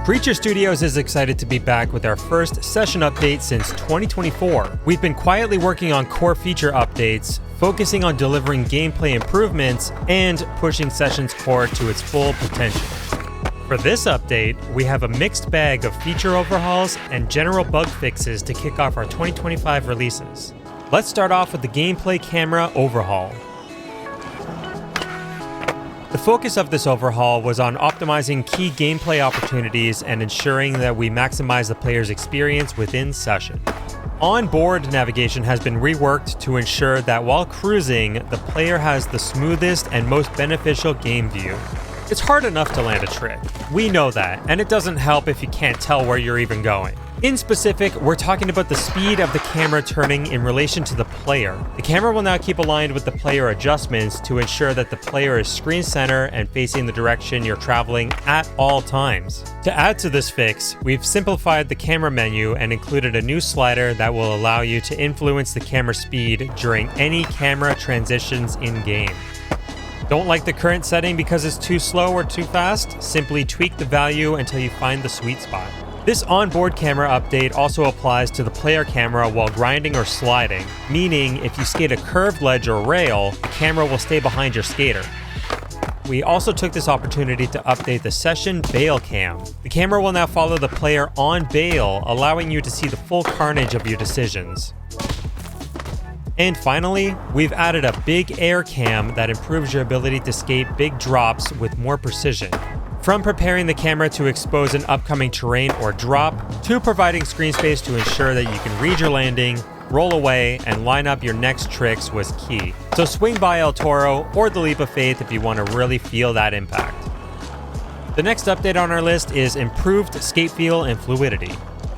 Creature Studios is excited to be back with our first session update since 2024. We've been quietly working on core feature updates, focusing on delivering gameplay improvements, and pushing Sessions Core to its full potential. For this update, we have a mixed bag of feature overhauls and general bug fixes to kick off our 2025 releases. Let's start off with the gameplay camera overhaul. The focus of this overhaul was on optimizing key gameplay opportunities and ensuring that we maximize the player's experience within session. On-board navigation has been reworked to ensure that while cruising, the player has the smoothest and most beneficial game view. It's hard enough to land a trick. We know that, and it doesn't help if you can't tell where you're even going. In specific, we're talking about the speed of the camera turning in relation to the player. The camera will now keep aligned with the player adjustments to ensure that the player is screen center and facing the direction you're traveling at all times. To add to this fix, we've simplified the camera menu and included a new slider that will allow you to influence the camera speed during any camera transitions in-game. Don't like the current setting because it's too slow or too fast? Simply tweak the value until you find the sweet spot. This onboard camera update also applies to the player camera while grinding or sliding, meaning if you skate a curved ledge or rail, the camera will stay behind your skater. We also took this opportunity to update the session bail cam. The camera will now follow the player on bail, allowing you to see the full carnage of your decisions. And finally, we've added a big air cam that improves your ability to skate big drops with more precision. From preparing the camera to expose an upcoming terrain or drop, to providing screen space to ensure that you can read your landing, roll away, and line up your next tricks was key. So swing by El Toro or the Leap of Faith if you want to really feel that impact. The next update on our list is improved skate feel and fluidity.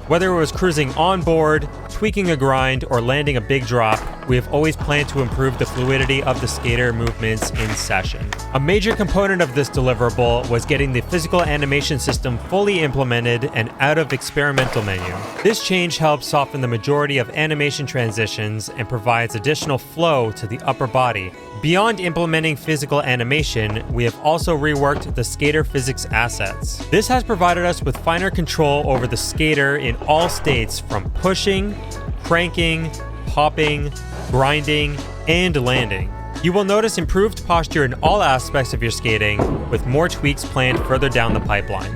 Whether it was cruising on board, tweaking a grind, or landing a big drop, we have always planned to improve the fluidity of the skater movements in session. A major component of this deliverable was getting the physical animation system fully implemented and out of experimental menu. This change helps soften the majority of animation transitions and provides additional flow to the upper body. Beyond implementing physical animation, we have also reworked the skater physics assets. This has provided us with finer control over the skater in all states from pushing, cranking, popping, grinding, and landing. You will notice improved posture in all aspects of your skating, with more tweaks planned further down the pipeline.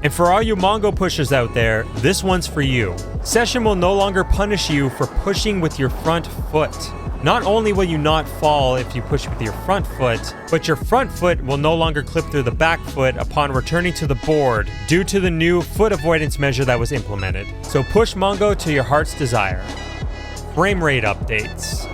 And for all you Mongo pushers out there, this one's for you. Session will no longer punish you for pushing with your front foot. Not only will you not fall if you push with your front foot, but your front foot will no longer clip through the back foot upon returning to the board due to the new foot avoidance measure that was implemented. So push Mongo to your heart's desire. Frame rate updates.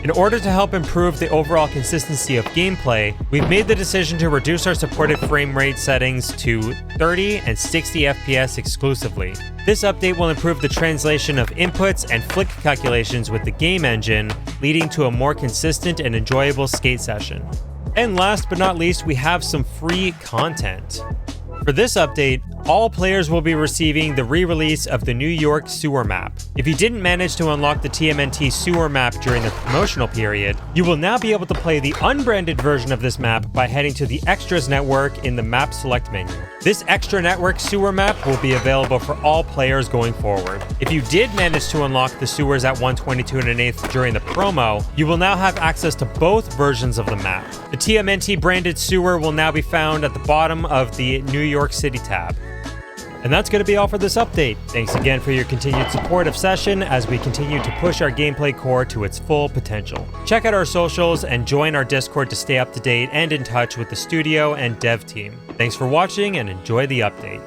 In order to help improve the overall consistency of gameplay, we've made the decision to reduce our supported frame rate settings to 30 and 60 FPS exclusively. This update will improve the translation of inputs and flick calculations with the game engine, leading to a more consistent and enjoyable skate session. And last but not least, we have some free content. For this update, all players will be receiving the re-release of the New York sewer map. If you didn't manage to unlock the TMNT sewer map during the promotional period, you will now be able to play the unbranded version of this map by heading to the Extras network in the map select menu. This extra network sewer map will be available for all players going forward. If you did manage to unlock the sewers at 122 1/8 during the promo, you will now have access to both versions of the map. The TMNT branded sewer will now be found at the bottom of the New York City tab. And that's going to be all for this update. Thanks again for your continued support of Session as we continue to push our gameplay core to its full potential. Check out our socials and join our Discord to stay up to date and in touch with the studio and dev team. Thanks for watching and enjoy the update.